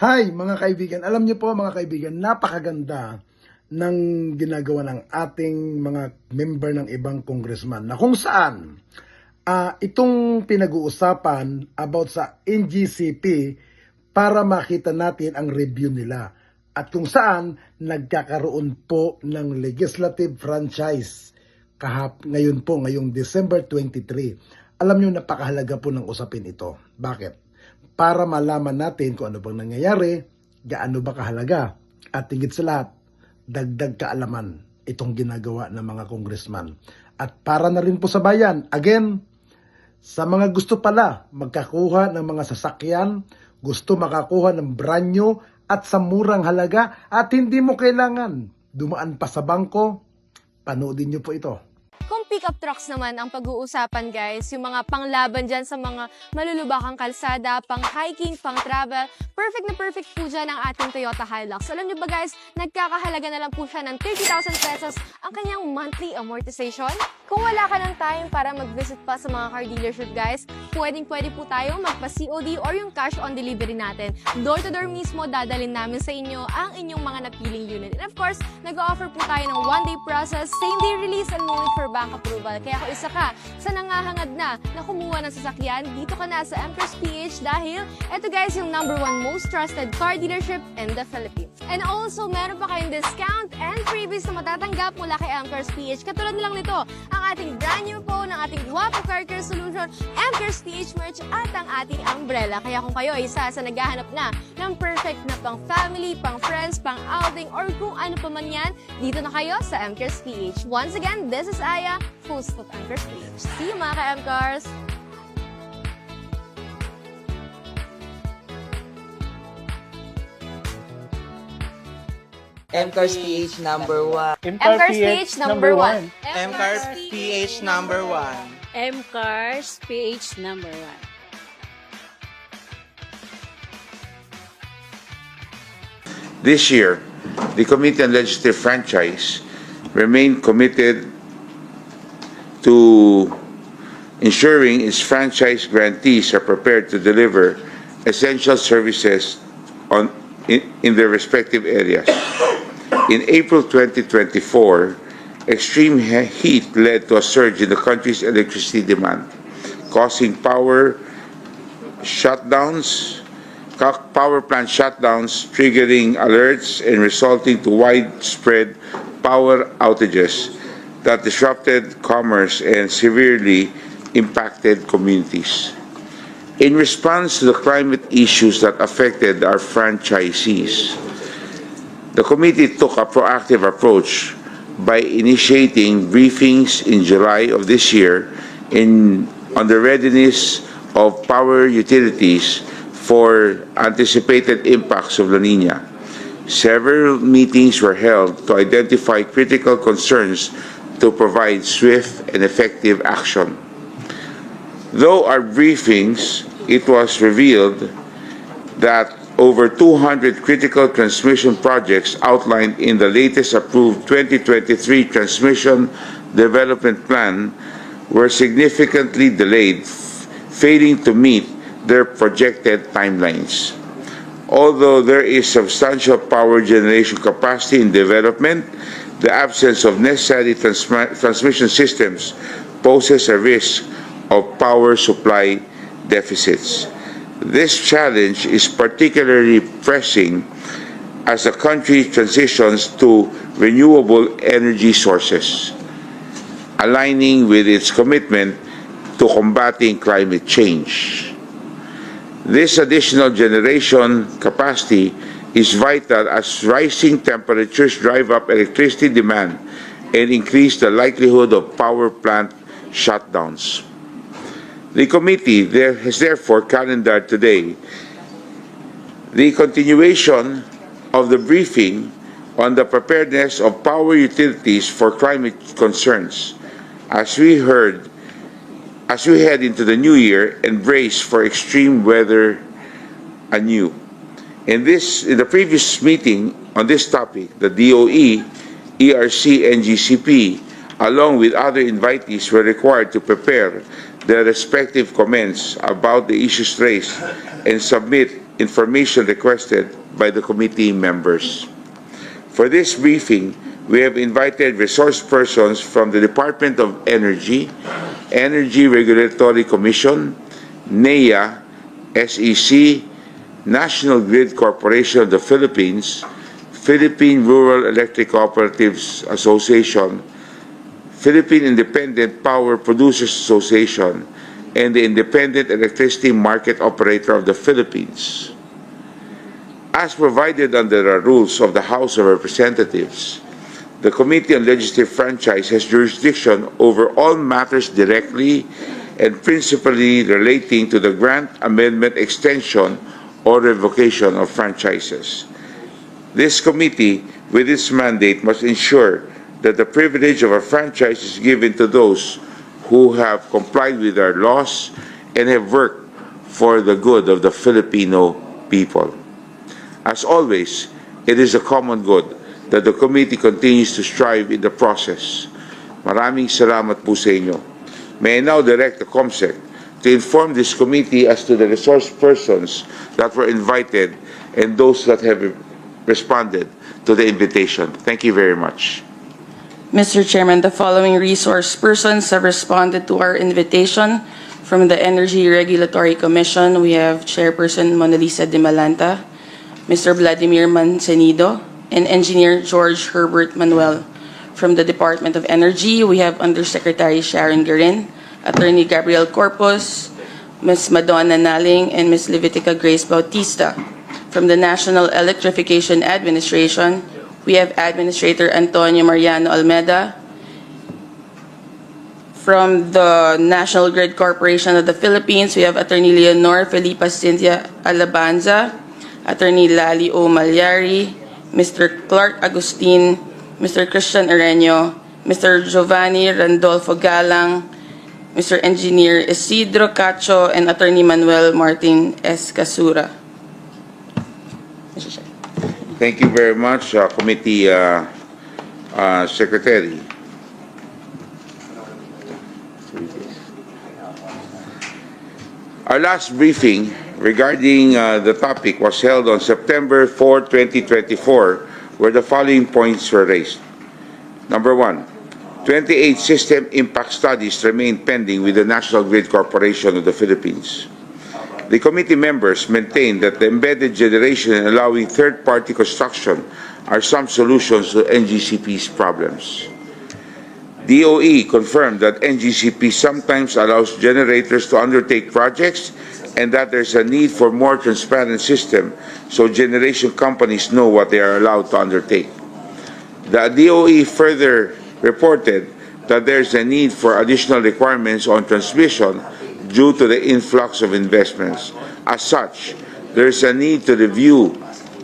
Hi mga kaibigan, alam niyo po mga kaibigan, napakaganda ng ginagawa ng ating mga member ng ibang congressman na kung saan itong pinag-uusapan about sa NGCP para makita natin ang review nila at kung saan nagkakaroon po ng legislative franchise ngayong December 23. Alam niyo napakahalaga po ng usapin ito. Bakit? Para malaman natin kung ano bang nangyayari, gaano ba kahalaga, at higit sa lahat, dagdag kaalaman itong ginagawa ng mga congressman. At para na rin po sa bayan, again, sa mga gusto pala magkakuha ng mga sasakyan, gusto makakuha ng brand new at sa murang halaga at hindi mo kailangan dumaan pa sa bangko, panoodin niyo po ito. Kung pick-up trucks naman ang pag-uusapan guys, yung mga panglaban dyan sa mga malulubakang kalsada, pang hiking, pang travel, perfect na perfect po dyan ang ating Toyota Hilux. Alam nyo ba guys, nagkakahalaga na lang po siya ng 30,000 pesos ang kanyang monthly amortization. Kung wala ka ng time para mag-visit pa sa mga car dealership guys, pwede po tayo magpa-COD or yung cash on delivery natin. Door to door mismo dadalhin namin sa inyo ang inyong mga napiling unit. And of course, nag-offer po tayo ng 1-day process, same-day release and no need for bank approval. Kaya kung isa ka sa nangahangad na kumuha ng sasakyan, dito ka na sa MCARS PH dahil ito guys yung #1 most trusted car dealership in the Philippines. And also, meron pa kayong discount and freebies na matatanggap mula kay MCARS PH. Katulad na lang nito, ang ating brand new po ng ating Guwapo Car Care Solution, MCARS PH merch at ang ating umbrella. Kaya kung kayo ay isa sa naghahanap na ng perfect na pang family, pang friends, pang outing, or kung ano pa man yan, dito na kayo sa MCARS PH. Once again, this is Aya, host of MCARS PH. See you mga ka-MCARS! MCARS PH #1. MCARS PH number 1. MCARS PH #1. MCARS PH #1. This year, the Committee on Legislative Franchise remained committed to ensuring its franchise grantees are prepared to deliver essential services in their respective areas. In April 2024, extreme heat led to a surge in the country's electricity demand, causing power plant shutdowns, triggering alerts, and resulting to widespread power outages that disrupted commerce and severely impacted communities. In response to the climate issues that affected our franchisees, the committee took a proactive approach by initiating briefings in July of this year on the readiness of power utilities for anticipated impacts of La Nina. Several meetings were held to identify critical concerns to provide swift and effective action. Though our briefings, it was revealed that over 200 critical transmission projects outlined in the latest approved 2023 Transmission Development Plan were significantly delayed, failing to meet their projected timelines. Although there is substantial power generation capacity in development, the absence of necessary transmission systems poses a risk of power supply deficits. This challenge is particularly pressing as the country transitions to renewable energy sources, aligning with its commitment to combating climate change. This additional generation capacity is vital as rising temperatures drive up electricity demand and increase the likelihood of power plant shutdowns. The committee has therefore calendared today the continuation of the briefing on the preparedness of power utilities for climate concerns as we head into the new year and brace for extreme weather anew. In the previous meeting on this topic, the DOE, ERC, and NGCP, along with other invitees, were required to prepare their respective comments about the issues raised and submit information requested by the committee members. For this briefing, we have invited resource persons from the Department of Energy, Energy Regulatory Commission, NEA, SEC, National Grid Corporation of the Philippines, Philippine Rural Electric Cooperatives Association, Philippine Independent Power Producers Association, and the Independent Electricity Market Operator of the Philippines. As provided under the rules of the House of Representatives, the Committee on Legislative Franchise has jurisdiction over all matters directly and principally relating to the grant, amendment, extension, or revocation of franchises. This committee, with its mandate, must ensure that the privilege of a franchise is given to those who have complied with our laws and have worked for the good of the Filipino people. As always, it is a common good that the committee continues to strive in the process. Maraming salamat po sa inyo. May I now direct the COMSEC to inform this committee as to the resource persons that were invited and those that have responded to the invitation. Thank you very much. Mr. Chairman, the following resource persons have responded to our invitation. From the Energy Regulatory Commission, we have Chairperson Mona Lisa de Malanta, Mr. Vladimir Mancenido, and Engineer George Herbert Manuel. From the Department of Energy, we have Undersecretary Sharon Garin, Attorney Gabriel Corpus, Ms. Madonna Naling, and Ms. Levitica Grace Bautista. From the National Electrification Administration, we have Administrator Antonio Mariano Almeda. From the National Grid Corporation of the Philippines, we have Attorney Leonor Felipa Cynthia Alabanza, Attorney Lali O. Malyari, Mr. Clark Agustin, Mr. Christian Areño, Mr. Giovanni Randolfo Galang, Mr. Engineer Isidro Cacho, and Attorney Manuel Martin S. Casura. Mr. Chair. Thank you very much, Committee Secretary. Our last briefing regarding the topic was held on September 4, 2024, where the following points were raised. Number 1, 28 system impact studies remain pending with the National Grid Corporation of the Philippines. The committee members maintain that the embedded generation and allowing third-party construction are some solutions to NGCP's problems. DOE confirmed that NGCP sometimes allows generators to undertake projects and that there's a need for more transparent system so generation companies know what they are allowed to undertake. The DOE further reported that there's a need for additional requirements on transmission due to the influx of investments. As such, there is a need to review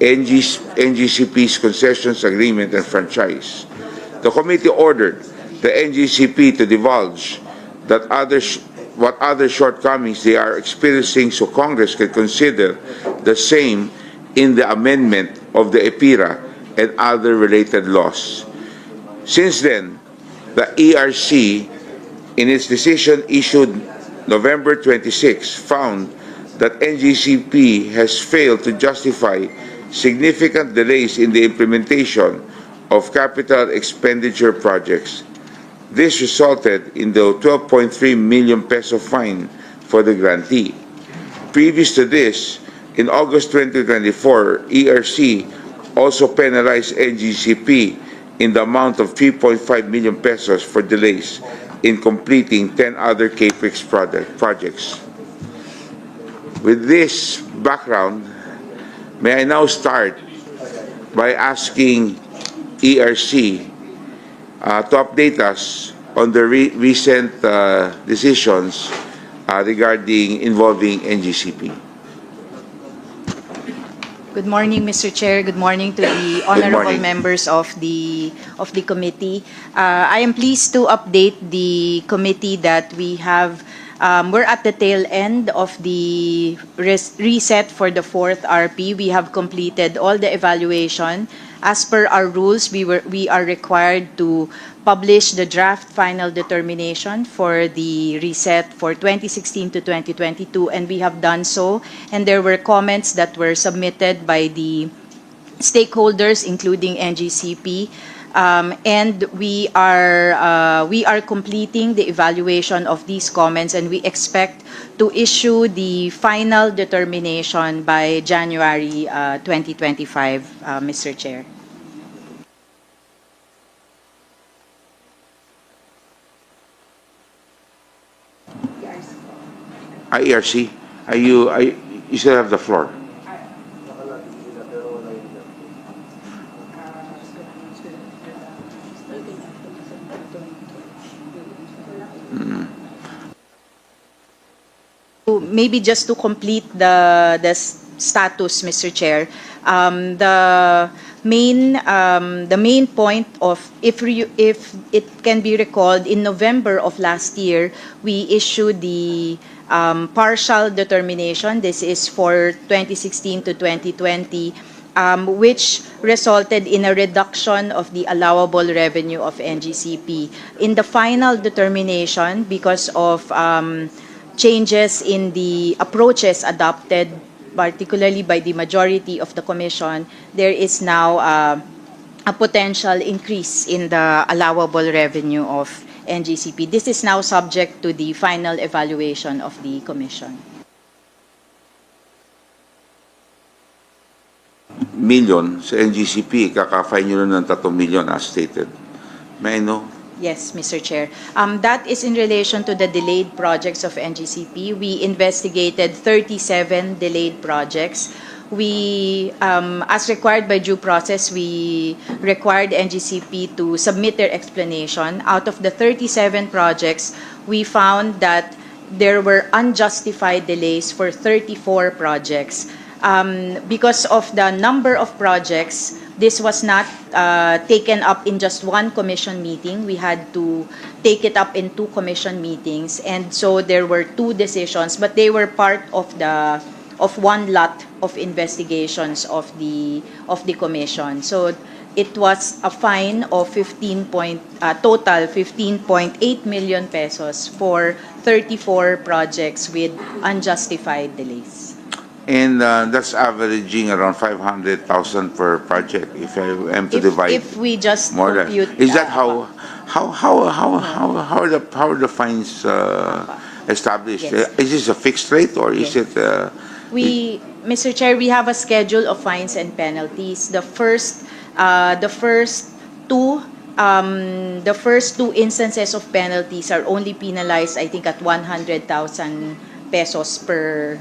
NGCP's concessions agreement and franchise. The committee ordered the NGCP to divulge that what other shortcomings they are experiencing so Congress can consider the same in the amendment of the EPIRA and other related laws. Since then, the ERC, in its decision issued November 26, found that NGCP has failed to justify significant delays in the implementation of capital expenditure projects. This resulted in the 12.3 million peso fine for the grantee. Previous to this, in August 2024, ERC also penalized NGCP in the amount of 3.5 million pesos for delays in completing 10 other CAPEX projects. With this background, may I now start by asking ERC to update us on the recent decisions regarding involving NGCP. Good morning, Mr. Chair. Good morning to the honorable members of the committee. I am pleased to update the committee that we have We're at the tail end of the reset for the fourth RP. We have completed all the evaluation. As per our rules, we are required to publish the draft final determination for the reset for 2016 to 2022, and we have done so. And there were comments that were submitted by the stakeholders, including NGCP. And we are completing the evaluation of these comments, and we expect to issue the final determination by January 2025, Mr. Chair. ERC, you still have the floor. Maybe just to complete the status, Mr. Chair, the main point of, if it can be recalled, in November of last year, we issued the partial determination. This is for 2016 to 2020, which resulted in a reduction of the allowable revenue of NGCP. In the final determination, because of changes in the approaches adopted, particularly by the majority of the Commission, there is now a potential increase in the allowable revenue of NGCP. This is now subject to the final evaluation of the Commission. Million sa NGCP, kaka-fine nyo na ng 3 million as stated. May I know? Yes, Mr. Chair. That is in relation to the delayed projects of NGCP. We investigated 37 delayed projects. We, as required by due process, we required NGCP to submit their explanation. Out of the 37 projects, we found that there were unjustified delays for 34 projects. Because of the number of projects, this was not taken up in just one commission meeting. We had to take it up in 2 commission meetings, and so there were 2 decisions, but they were part of one lot of investigations of the commission. So it was a fine of total 15.8 million pesos for 34 projects with unjustified delays. And that's averaging around 500,000 per project. If I am to divide, if we just more or less. compute, Is that how are the fines established? Yes. Is this a fixed rate, or is Yes. it? Mr. Chair, we have a schedule of fines and penalties. The first two instances of penalties are only penalized, I think, at 100,000 pesos per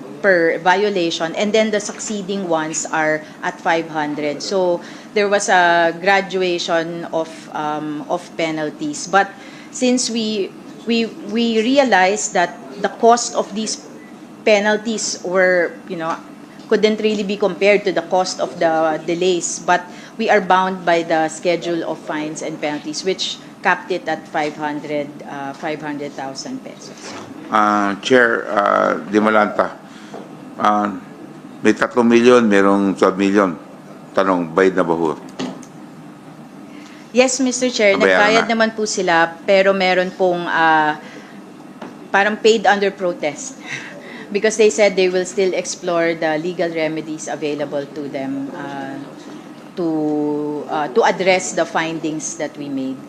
violation, and then the succeeding ones are at 500. So there was a graduation of penalties. But since we realized that the cost of these penalties were, couldn't really be compared to the cost of the delays, but we are bound by the schedule of fines and penalties, which capped it at 500,000 pesos. Chair Di Malanta, may 3 million, merong 12 million. Tanong, bayad na ba ho? Yes, Mr. Chair, Nabayaran nagbayad na. naman po sila, pero meron pong parang paid under protest because they said they will still explore the legal remedies available to them to address the findings that we made.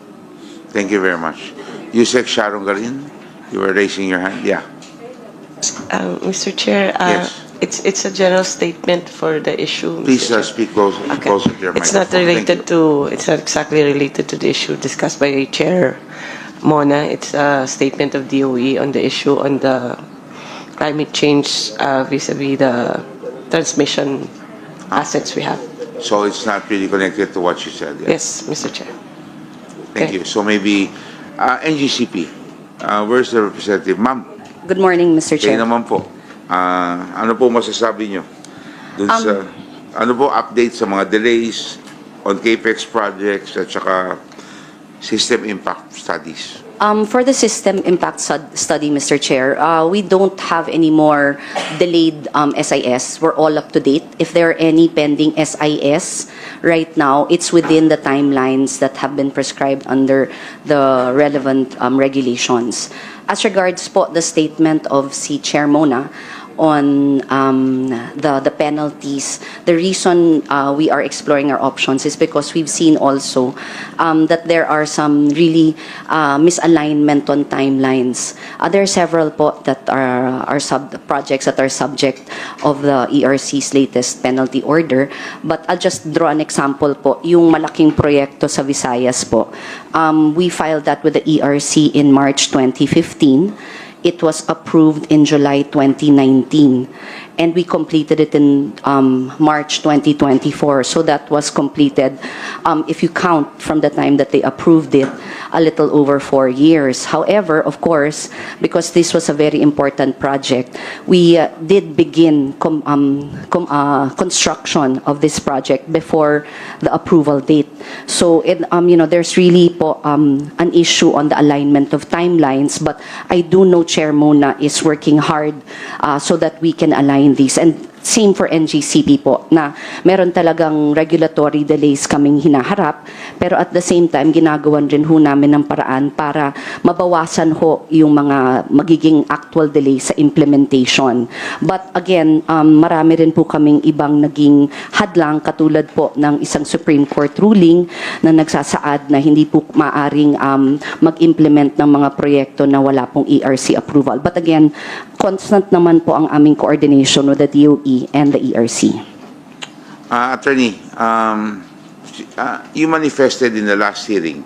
Thank you very much. Yusek Sharon Garin, you were raising your hand. Yeah. Mr. Chair, Yes. it's a general statement for the issue. Please Mr. Chair. speak closer to your It's not microphone. Thank you. it's not exactly related to the issue discussed by Chair Mona. It's a statement of DOE on the issue on the climate change vis-a-vis the transmission assets we have. So it's not really connected to what you said. Yeah? Yes, Mr. Chair. Thank Okay. you. So maybe NGCP, where's the representative? Ma'am, Good morning, Mr. kayo Chair. naman po. Ano po masasabi nyo? Dun sa, ano po update sa mga delays on CAPEX projects at saka system impact studies? For the system impact study, Mr. Chair, we don't have any more delayed SIS. We're all up to date. If there are any pending SIS right now, it's within the timelines that have been prescribed under the relevant regulations. As regards po the statement of si Chair Mona on the penalties, the reason we are exploring our options is because we've seen also that there are some really misalignment on timelines. There are several po that are projects that are subject of the ERC's latest penalty order, but I'll just draw an example po. Yung malaking proyekto sa Visayas po, we filed that with the ERC in March 2015. It was approved in July 2019, and we completed it in March 2024. So that was completed, if you count from the time that they approved it, a little over 4 years. However, of course, because this was a very important project, we did begin construction of this project before the approval date. So, there's really po, an issue on the alignment of timelines, but I do know Chair Mona is working hard so that we can align these. And same for NGCP po, na meron talagang regulatory delays kaming hinaharap, pero at the same time, ginagawan rin ho namin ng paraan para mabawasan ho yung mga magiging actual delays sa implementation. But again, marami rin po kaming ibang naging hadlang, katulad po ng isang Supreme Court ruling na nagsasaad na hindi po maaring mag-implement ng mga proyekto na wala pong ERC approval. But again, constant naman po ang aming coordination with the DOE and the ERC. Attorney, you manifested in the last hearing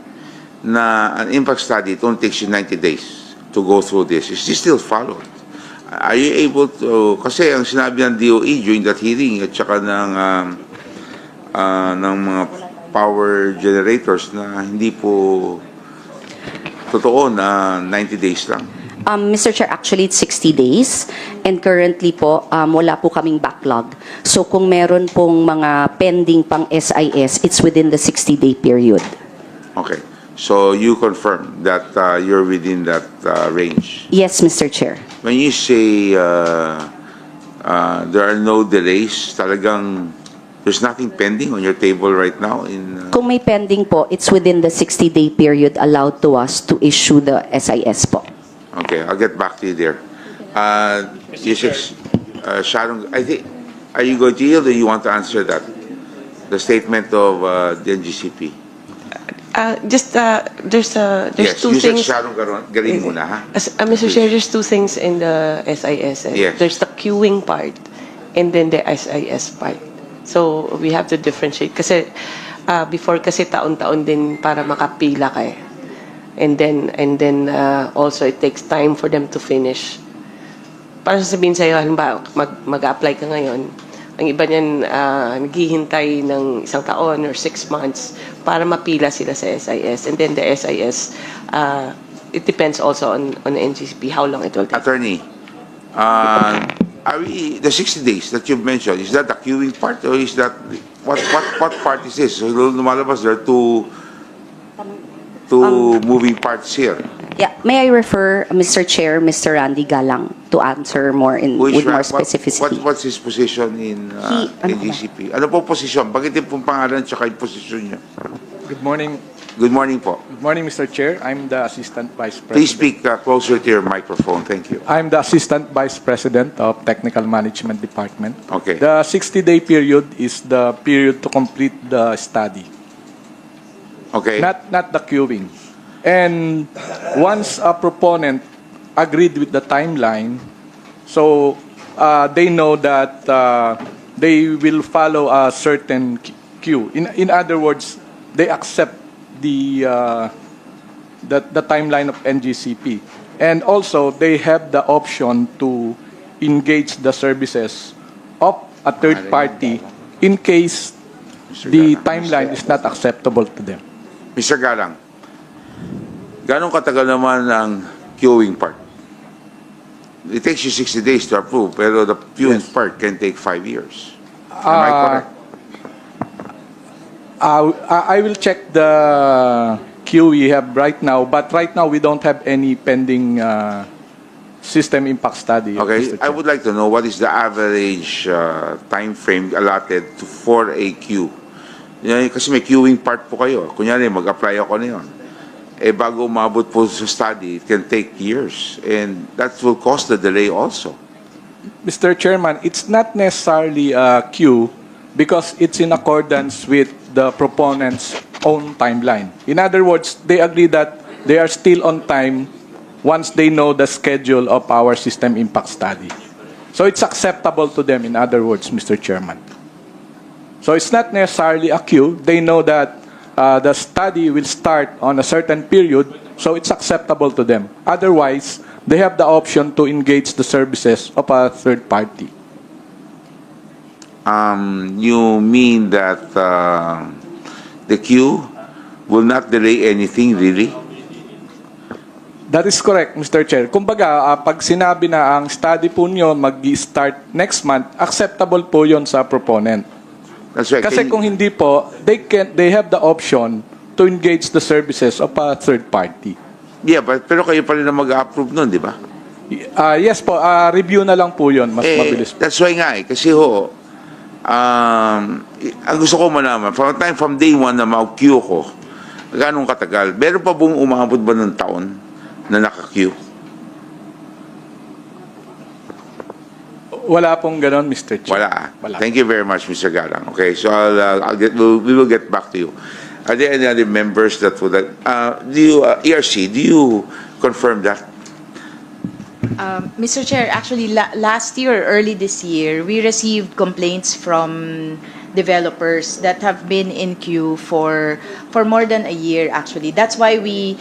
na an impact study, it only takes you 90 days to go through this. Is this still followed? Are you able to, kasi ang sinabi ng DOE during that hearing at saka ng mga power generators na hindi po totoo na 90 days lang. Mr. Chair, actually it's 60 days, and currently po wala po kaming backlog. So kung meron pong mga pending pang SIS, it's within the 60-day period. Okay. So you confirm that you're within that range? Yes, Mr. Chair. When you say there are no delays, talagang there's nothing pending on your table right now in Kung may pending po, it's within the 60-day period allowed to us to issue the SIS po. Okay, I'll get back to you there. Sharon, I think, are you going to yield or you want to answer that? The statement of the NGCP. There's Yes, two you said things. Sharon Garin muna, ha? Mr. Chair, there's two things in the SIS. Yes. There's the queuing part and then the SIS part. So we have to differentiate. Kasi before kasi taon-taon din para makapila ka eh. And then also it takes time for them to finish. Para sabihin sa'yo, halimbawa, mag-apply ka ngayon, ang iba niyan naghihintay ng 1 taon or 6 months para mapila sila sa SIS. And then the SIS, it depends also on the NGCP how long it will take. Attorney, the 60 days that you've mentioned, is that the queuing part or is that, what part is this? So lumalabas, there are two moving parts here. Yeah, may I refer, Mr. Chair, Mr. Randy Galang, to answer more with more specificity. What's his position in NGCP? Ano po position? Bagitin pong pangalan tsaka yung position niya. Good morning. Good morning po. Good morning, Mr. Chair. I'm the Assistant Vice President. Please speak closer to your microphone. Thank you. I'm the Assistant Vice President of Technical Management Department. Okay. The 60-day period is the period to complete the study, Okay. not the queuing. And once a proponent agreed with the timeline, so they know that they will follow a certain queue. In other words, they accept the timeline of NGCP, and also they have the option to engage the services of a third party in case the timeline is not acceptable to them. Mr. Galang, gano'ng katagal naman ang queuing part? It takes you 60 days to approve, pero the queuing part can take 5 years. Am I correct? I will check the queue we have right now, but right now we don't have any pending system impact study. Okay, Mr. I Chair. would like to know what is the average time frame allotted for a queue. Yan, kasi may queuing part po kayo. Kunyari, mag-apply ako na yun. Eh, bago umabot po sa study, it can take years. And that will cause the delay also. Mr. Chairman, it's not necessarily a queue because it's in accordance with the proponent's own timeline. In other words, they agree that they are still on time once they know the schedule of our system impact study. So it's acceptable to them, in other words, Mr. Chairman. So it's not necessarily a queue. They know that the study will start on a certain period, so it's acceptable to them. Otherwise, they have the option to engage the services of a third party. You mean that the queue will not delay anything, really? That is correct, Mr. Chair. Kumbaga, pag sinabi na ang study po nyo mag-start next month, acceptable po yon sa proponent. That's right. Kasi kung hindi po, they have the option to engage the services of a third party. Yeah, pero kayo pa rin na mag-approve nun, di ba? Yes po, review na lang po yon, mas mabilis po. That's why nga kasi ang gusto ko malaman, from day one na mag-queue ko, ganong katagal, meron pa buong umabot ba ng taon na naka-queue? Wala pong ganon, Mr. Chair. Wala. Thank you very much, Mr. Galang. Okay, so we will get back to you. Are there any other members that would like, ERC, do you confirm that? Mr. Chair, actually last year, early this year, we received complaints from developers that have been in queue for more than a year, actually. That's why we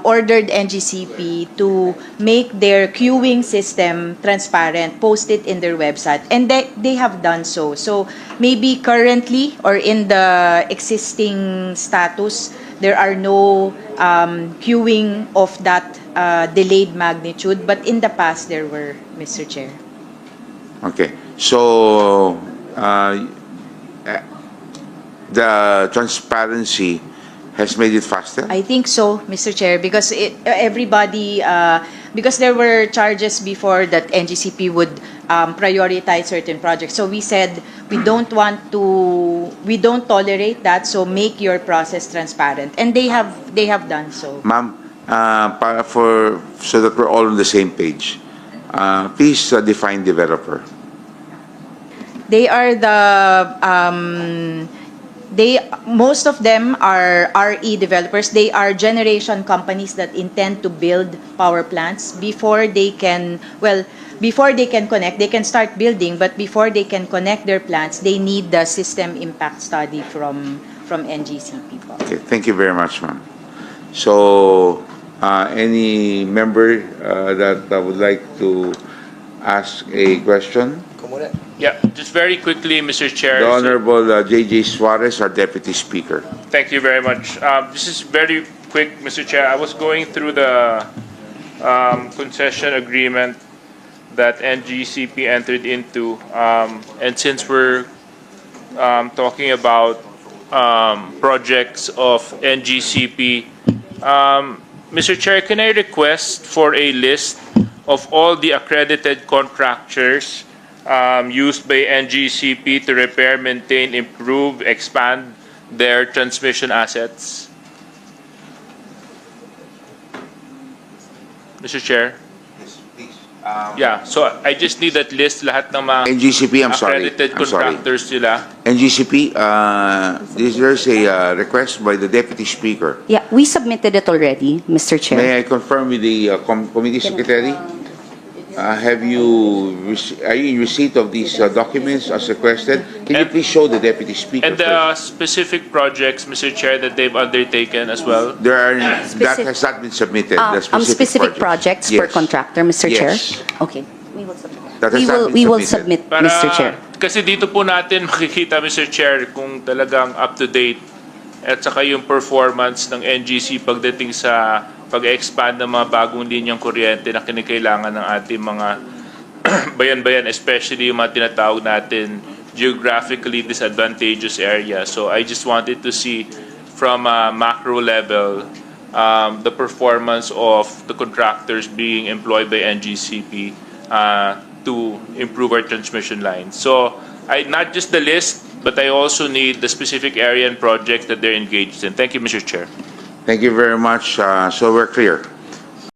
ordered NGCP to make their queuing system transparent, post it in their website, and they have done so. So maybe currently or in the existing status, there are no queuing of that delayed magnitude, but in the past there were, Mr. Chair. Okay, so the transparency has made it faster? I think so, Mr. Chair, because everybody, because there were charges before that NGCP would prioritize certain projects. So we said we don't tolerate that. So make your process transparent, and they have done so. Ma'am, so that we're all on the same page, please define developer. They are most of them are RE developers. They are generation companies that intend to build power plants before they can connect. They can start building, but before they can connect their plants, they need the system impact study from NGCP. Okay, thank you very much, ma'am. So, any member that would like to ask a question? Yeah, just very quickly, Mr. Chair. The Honorable J.J. Suarez, our Deputy Speaker. Thank you very much. This is very quick, Mr. Chair. I was going through the concession agreement that NGCP entered into, and since we're talking about projects of NGCP, Mr. Chair, can I request for a list of all the accredited contractors used by NGCP to repair, maintain, improve, expand their transmission assets? Mr. Chair? Yes, please. Yeah, so I just need that list, lahat ng mga NGCP, I'm sorry. accredited contractors nila. NGCP, there's a request by the Deputy Speaker. Yeah, we submitted it already, Mr. Chair. May I confirm with the Committee Secretary? Are you in receipt of these documents as requested? Can you please show the Deputy Speaker And the specific projects, Mr. Chair, that they've undertaken as well? That has not been submitted. The Specific projects per Yes. contractor, Mr. Chair? Yes. Okay, we will submit. That has not been We will submitted. submit, Mr. Chair. Kasi dito po natin makikita, Mr. Chair, kung talagang up-to-date at saka yung performance ng NGC pagdating sa pag-expand ng mga bagong linyang kuryente na kinikailangan ng ating mga bayan-bayan, especially yung mga tinatawag natin geographically disadvantageous area. So I just wanted to see from a macro level the performance of the contractors being employed by NGCP to improve our transmission lines. So not just the list, but I also need the specific area and projects that they're engaged in. Thank you, Mr. Chair. Thank you very much. So we're clear.